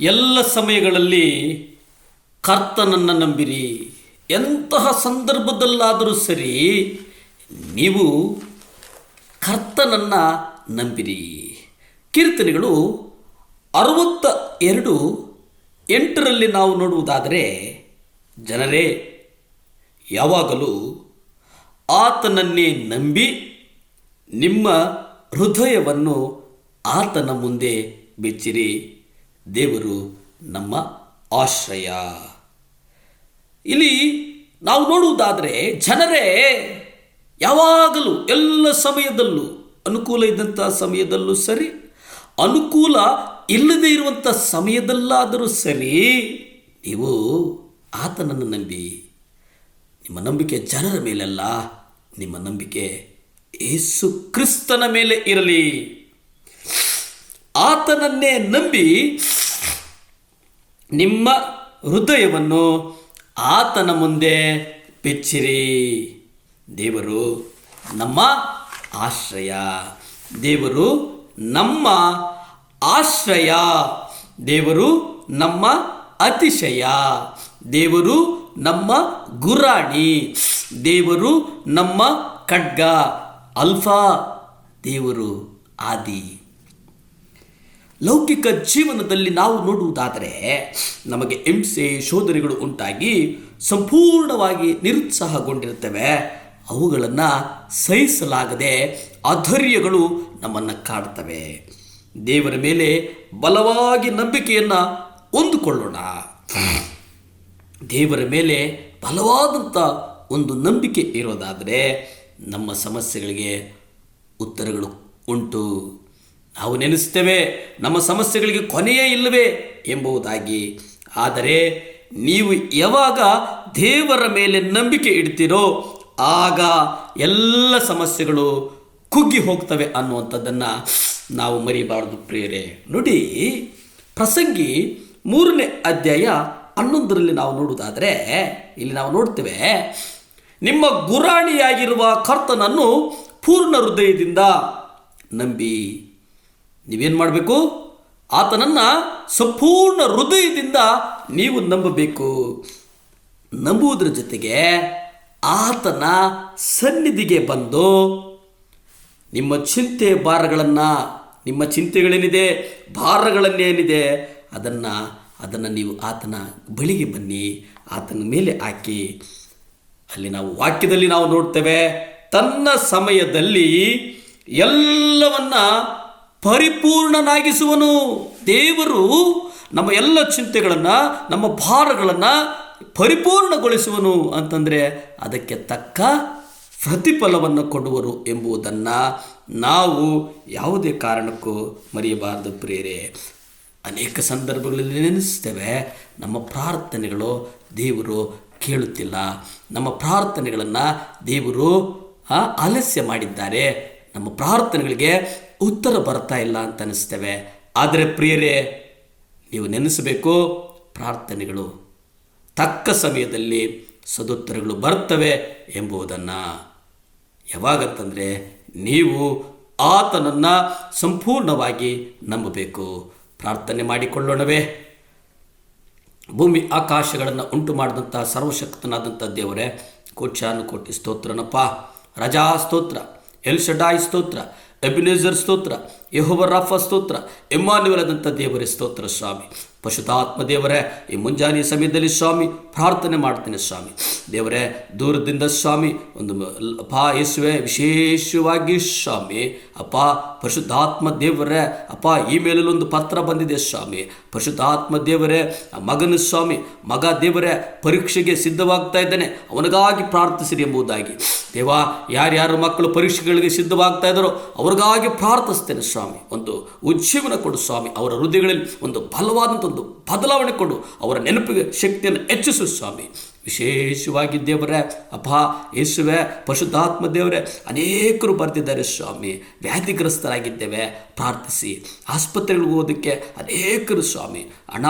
ಎಲ್ಲ ಸಮಯಗಳಲ್ಲಿ ಕರ್ತನನ್ನು ನಂಬಿರಿ. ಎಂತಹ ಸಂದರ್ಭದಲ್ಲಾದರೂ ಸರಿ ನೀವು ಕರ್ತನನ್ನು ನಂಬಿರಿ. ಕೀರ್ತನೆಗಳು 62:8 ನಾವು ನೋಡುವುದಾದರೆ, ಜನರೇ ಯಾವಾಗಲೂ ಆತನನ್ನೇ ನಂಬಿ ನಿಮ್ಮ ಹೃದಯವನ್ನು ಆತನ ಮುಂದೆ ಬೆಚ್ಚಿರಿ, ದೇವರು ನಮ್ಮ ಆಶ್ರಯ. ಇಲ್ಲಿ ನಾವು ನೋಡುವುದಾದರೆ, ಜನರೇ ಯಾವಾಗಲೂ ಎಲ್ಲ ಸಮಯದಲ್ಲೂ, ಅನುಕೂಲ ಇದ್ದಂಥ ಸಮಯದಲ್ಲೂ ಸರಿ, ಅನುಕೂಲ ಇಲ್ಲದೇ ಇರುವಂಥ ಸಮಯದಲ್ಲಾದರೂ ಸರಿ, ನೀವು ಆತನನ್ನು ನಂಬಿ. ನಿಮ್ಮ ನಂಬಿಕೆ ಜನರ ಮೇಲೆಲ್ಲ, ನಿಮ್ಮ ನಂಬಿಕೆ ಯೇಸು ಕ್ರಿಸ್ತನ ಮೇಲೆ ಇರಲಿ. ಆತನನ್ನೇ ನಂಬಿ ನಿಮ್ಮ ಹೃದಯವನ್ನು ಆತನ ಮುಂದೆ ಬೆಚ್ಚಿರಿ, ದೇವರು ನಮ್ಮ ಆಶ್ರಯ. ದೇವರು ನಮ್ಮ ಆಶ್ರಯ, ದೇವರು ನಮ್ಮ ಅತಿಶಯ, ದೇವರು ನಮ್ಮ ಗುರಾಣಿ, ದೇವರು ನಮ್ಮ ಖಡ್ಗ, ಅಲ್ಫಾ, ದೇವರು ಆದಿ. ಲೌಕಿಕ ಜೀವನದಲ್ಲಿ ನಾವು ನೋಡುವುದಾದರೆ, ನಮಗೆ ಹಿಂಸೆ ಶೋಧನೆಗಳು ಉಂಟಾಗಿ ಸಂಪೂರ್ಣವಾಗಿ ನಿರುತ್ಸಾಹಗೊಂಡಿರುತ್ತವೆ. ಅವುಗಳನ್ನು ಸಹಿಸಲಾಗದೆ ಅಧೈರ್ಯಗಳು ನಮ್ಮನ್ನು ಕಾಡ್ತವೆ. ದೇವರ ಮೇಲೆ ಬಲವಾಗಿ ನಂಬಿಕೆಯನ್ನು ಹೊಂದಿಕೊಳ್ಳೋಣ. ದೇವರ ಮೇಲೆ ಬಲವಾದಂಥ ಒಂದು ನಂಬಿಕೆ ಇರೋದಾದರೆ ನಮ್ಮ ಸಮಸ್ಯೆಗಳಿಗೆ ಉತ್ತರಗಳು ಉಂಟು. ನಾವು ನೆನೆಸ್ತೇವೆ, ನಮ್ಮ ಸಮಸ್ಯೆಗಳಿಗೆ ಕೊನೆಯೇ ಇಲ್ಲವೇ ಎಂಬುದಾಗಿ. ಆದರೆ ನೀವು ಯಾವಾಗ ದೇವರ ಮೇಲೆ ನಂಬಿಕೆ ಇಡ್ತೀರೋ ಆಗ ಎಲ್ಲ ಸಮಸ್ಯೆಗಳು ಕುಗ್ಗಿ ಹೋಗ್ತವೆ ಅನ್ನುವಂಥದ್ದನ್ನು ನಾವು ಮರಿಬಾರದು ಪ್ರಿಯರೇ. ನೋಡಿ, ಪ್ರಸಂಗಿ 3:11 ನಾವು ನೋಡುವುದಾದರೆ, ಇಲ್ಲಿ ನಾವು ನೋಡ್ತೇವೆ, ನಿಮ್ಮ ಗುರಾಣಿಯಾಗಿರುವ ಕರ್ತನನ್ನು ಪೂರ್ಣ ಹೃದಯದಿಂದ ನಂಬಿ. ನೀವೇನು ಮಾಡಬೇಕು? ಆತನನ್ನು ಸಂಪೂರ್ಣ ಹೃದಯದಿಂದ ನೀವು ನಂಬಬೇಕು. ನಂಬುವುದರ ಜೊತೆಗೆ ಆತನ ಸನ್ನಿಧಿಗೆ ಬಂದು ನಿಮ್ಮ ಚಿಂತೆ ಭಾರಗಳನ್ನು, ನಿಮ್ಮ ಚಿಂತೆಗಳೇನಿದೆ, ಭಾರಗಳನ್ನೇನಿದೆ, ಅದನ್ನು ನೀವು ಆತನ ಬಳಿಗೆ ಬನ್ನಿ, ಆತನ ಮೇಲೆ ಹಾಕಿ. ಅಲ್ಲಿ ನಾವು ವಾಕ್ಯದಲ್ಲಿ ನಾವು ನೋಡ್ತೇವೆ, ತನ್ನ ಸಮಯದಲ್ಲಿ ಎಲ್ಲವನ್ನ ಪರಿಪೂರ್ಣನಾಗಿಸುವನು. ದೇವರು ನಮ್ಮ ಎಲ್ಲ ಚಿಂತೆಗಳನ್ನು, ನಮ್ಮ ಭಾರಗಳನ್ನು ಪರಿಪೂರ್ಣಗೊಳಿಸುವನು ಅಂತಂದರೆ ಅದಕ್ಕೆ ತಕ್ಕ ಪ್ರತಿಫಲವನ್ನು ಕೊಡುವರು ಎಂಬುದನ್ನು ನಾವು ಯಾವುದೇ ಕಾರಣಕ್ಕೂ ಮರೆಯಬಾರದು ಪ್ರಿಯರೇ. ಅನೇಕ ಸಂದರ್ಭಗಳಲ್ಲಿ ನೆನೆಸ್ತೇವೆ, ನಮ್ಮ ಪ್ರಾರ್ಥನೆಗಳು ದೇವರು ಕೇಳುತ್ತಿಲ್ಲ, ನಮ್ಮ ಪ್ರಾರ್ಥನೆಗಳನ್ನು ದೇವರು ಆಲಸ್ಯ ಮಾಡಿದ್ದಾರೆ, ನಮ್ಮ ಪ್ರಾರ್ಥನೆಗಳಿಗೆ ಉತ್ತರ ಬರ್ತಾ ಇಲ್ಲ ಅಂತ ಅನಿಸ್ತೇವೆ. ಆದರೆ ಪ್ರಿಯರೇ, ನೀವು ನೆನೆಸಬೇಕು, ಪ್ರಾರ್ಥನೆಗಳು ತಕ್ಕ ಸಮಯದಲ್ಲಿ ಸದುತ್ತರಗಳು ಬರ್ತವೆ ಎಂಬುದನ್ನು. ಯಾವಾಗಂತಂದರೆ ನೀವು ಆತನನ್ನು ಸಂಪೂರ್ಣವಾಗಿ ನಂಬಬೇಕು. ಪ್ರಾರ್ಥನೆ ಮಾಡಿಕೊಳ್ಳೋಣವೇ. ಭೂಮಿ ಆಕಾಶಗಳನ್ನು ಉಂಟು ಮಾಡಿದಂಥ ಸರ್ವಶಕ್ತನಾದಂಥ ದೇವರೇ, ಕೋಟ್ಯಾನುಕೋಟಿ ಸ್ತೋತ್ರನಪ್ಪ. ರಜಾ ಸ್ತೋತ್ರ, ಎಲ್ ಶಡಾಯ್ ಸ್ತೋತ್ರ, ಎಬಿನೇಜರ್ ಸ್ತೋತ್ರ, ಯೆಹೋವ ರಾಫ ಸ್ತೋತ್ರ, ಎಮ್ಮಾನುವೇಲ್ ಆದಂಥ ದೇವರೇ ಸ್ತೋತ್ರ ಸ್ವಾಮಿ. ಪರಿಶುದ್ಧಾತ್ಮ ದೇವರೇ, ಈ ಮುಂಜಾನೆ ಸಮಯದಲ್ಲಿ ಸ್ವಾಮಿ ಪ್ರಾರ್ಥನೆ ಮಾಡ್ತೇನೆ ಸ್ವಾಮಿ. ದೇವರೇ, ದೂರದಿಂದ ಸ್ವಾಮಿ ಒಂದು ಯೇಸುವೆ ವಿಶೇಷವಾಗಿ ಸ್ವಾಮಿ ಅಪ್ಪ ಪರಿಶುದ್ಧಾತ್ಮ ದೇವರೇ, ಅಪ್ಪ ಇಮೇಲಲ್ಲಿ ಒಂದು ಪತ್ರ ಬಂದಿದೆ ಸ್ವಾಮಿ. ಪರಿಶುದ್ಧಾತ್ಮ ದೇವರೇ, ಮಗನ ಸ್ವಾಮಿ, ಮಗ ದೇವರೇ ಪರೀಕ್ಷೆಗೆ ಸಿದ್ಧವಾಗ್ತಾ ಇದ್ದಾನೆ, ಅವನಿಗಾಗಿ ಪ್ರಾರ್ಥಿಸಿರಿ ಎಂಬುದಾಗಿ. ದೇವಾ, ಯಾರ್ಯಾರು ಮಕ್ಕಳು ಪರೀಕ್ಷೆಗಳಿಗೆ ಸಿದ್ಧವಾಗ್ತಾ ಇದ್ದಾರೋ ಅವ್ರಿಗಾಗಿ ಪ್ರಾರ್ಥಿಸ್ತೇನೆ ಸ್ವಾಮಿ. ಒಂದು ಉಜ್ಜೀವನ ಕೊಡು ಸ್ವಾಮಿ, ಅವರ ಹೃದಯಗಳಲ್ಲಿ ಒಂದು ಬಲವಾದಂಥ ಒಂದು ಬದಲಾವಣೆ ಕೊಡು, ಅವರ ನೆನಪಿಗೆ ಶಕ್ತಿಯನ್ನು ಹೆಚ್ಚಿಸು ಸ್ವಾಮಿ. ವಿಶೇಷವಾಗಿ ದೇವರೇ ಅಪ್ಪ ಯೇಸುವೆ ಪರಿಶುದ್ಧಾತ್ಮ ದೇವರೇ, ಅನೇಕರು ಬರ್ತಿದ್ದಾರೆ ಸ್ವಾಮಿ, ವ್ಯಾಧಿಗ್ರಸ್ತರಾಗಿದ್ದೇವೆ, ಪ್ರಾರ್ಥಿಸಿ. ಆಸ್ಪತ್ರೆಗಳಿಗೆ ಹೋಗೋದಕ್ಕೆ ಅನೇಕರು ಸ್ವಾಮಿ ಹಣ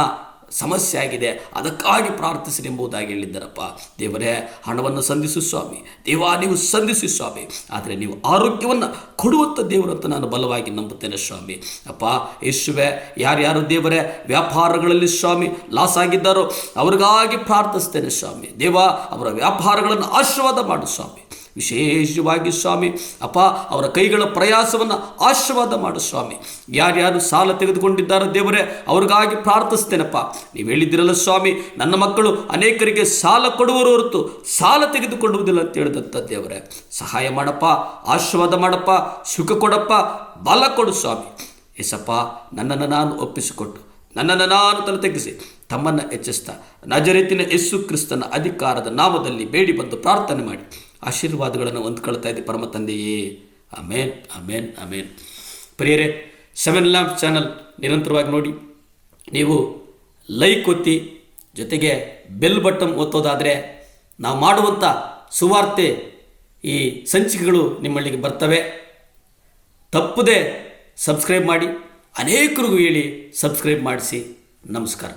ಸಮಸ್ಯೆ ಆಗಿದೆ, ಅದಕ್ಕಾಗಿ ಪ್ರಾರ್ಥಿಸಿರಿ ಎಂಬುದಾಗಿ ಹೇಳಿದ್ದಾರಪ್ಪ. ದೇವರೇ, ಹಣವನ್ನು ಸಂಧಿಸು ಸ್ವಾಮಿ, ದೇವಾ ನೀವು ಸಂಧಿಸಿ ಸ್ವಾಮಿ, ಆದರೆ ನೀವು ಆರೋಗ್ಯವನ್ನು ಕೊಡುವಂಥ ದೇವರಂತ ನಾನು ಬಲವಾಗಿ ನಂಬುತ್ತೇನೆ ಸ್ವಾಮಿ. ಅಪ್ಪ ಯೇಸುವೆ, ಯಾರ್ಯಾರು ದೇವರೇ ವ್ಯಾಪಾರಗಳಲ್ಲಿ ಸ್ವಾಮಿ ಲಾಸ್ ಆಗಿದ್ದಾರೋ ಅವ್ರಿಗಾಗಿ ಪ್ರಾರ್ಥಿಸ್ತೇನೆ ಸ್ವಾಮಿ. ದೇವ, ಅವರ ವ್ಯಾಪಾರಗಳನ್ನು ಆಶೀರ್ವಾದ ಮಾಡು ಸ್ವಾಮಿ. ವಿಶೇಷವಾಗಿ ಸ್ವಾಮಿ ಅಪ್ಪ, ಅವರ ಕೈಗಳ ಪ್ರಯಾಸವನ್ನು ಆಶೀರ್ವಾದ ಮಾಡು ಸ್ವಾಮಿ. ಯಾರ್ಯಾರು ಸಾಲ ತೆಗೆದುಕೊಂಡಿದ್ದಾರೋ ದೇವರೇ ಅವ್ರಿಗಾಗಿ ಪ್ರಾರ್ಥಿಸ್ತೇನಪ್ಪ. ನೀವು ಹೇಳಿದ್ದೀರಲ್ಲ ಸ್ವಾಮಿ, ನನ್ನ ಮಕ್ಕಳು ಅನೇಕರಿಗೆ ಸಾಲ ಕೊಡುವರು ಹೊರತು ಸಾಲ ತೆಗೆದುಕೊಳ್ಳುವುದಿಲ್ಲ ಅಂತ ಹೇಳಿದಂಥ ದೇವರೇ, ಸಹಾಯ ಮಾಡಪ್ಪ, ಆಶೀರ್ವಾದ ಮಾಡಪ್ಪ, ಸುಖ ಕೊಡಪ್ಪ, ಬಲ ಕೊಡು ಸ್ವಾಮಿ. ಏಸಪ್ಪ, ನನ್ನನ್ನು ನಾನು ಒಪ್ಪಿಸಿಕೊಟ್ಟು ನನ್ನನ್ನು ನಾನು ತಲೆ ತಗ್ಗಿಸಿ ತಮ್ಮನ್ನು ಹೆಚ್ಚಿಸ್ತಾ ನಜರೇತಿನ ಯೇಸು ಕ್ರಿಸ್ತನ ಅಧಿಕಾರದ ನಾಮದಲ್ಲಿ ಬೇಡಿ ಬಂದು ಪ್ರಾರ್ಥನೆ ಮಾಡಿ ಆಶೀರ್ವಾದಗಳನ್ನು ಹೊಂದ್ಕೊಳ್ತಾ ಇದ್ದೆ ಪರಮ ತಂದೆಯೇ. ಆಮೇನ್, ಆಮೇನ್, ಆಮೇನ್. ಪ್ರಿಯರೇ, 7 ಲ್ಯಾಂಪ್ ಚಾನಲ್ ನಿರಂತರವಾಗಿ ನೋಡಿ. ನೀವು ಲೈಕ್ ಒತ್ತಿ, ಜೊತೆಗೆ ಬೆಲ್ ಬಟನ್ ಒತ್ತೋದಾದರೆ ನಾವು ಮಾಡುವಂಥ ಸುವಾರ್ತೆ ಈ ಸಂಚಿಕೆಗಳು ನಿಮ್ಮಲ್ಲಿಗೆ ಬರ್ತವೆ. ತಪ್ಪದೆ ಸಬ್ಸ್ಕ್ರೈಬ್ ಮಾಡಿ, ಅನೇಕರಿಗೂ ಹೇಳಿ ಸಬ್ಸ್ಕ್ರೈಬ್ ಮಾಡಿಸಿ. ನಮಸ್ಕಾರ.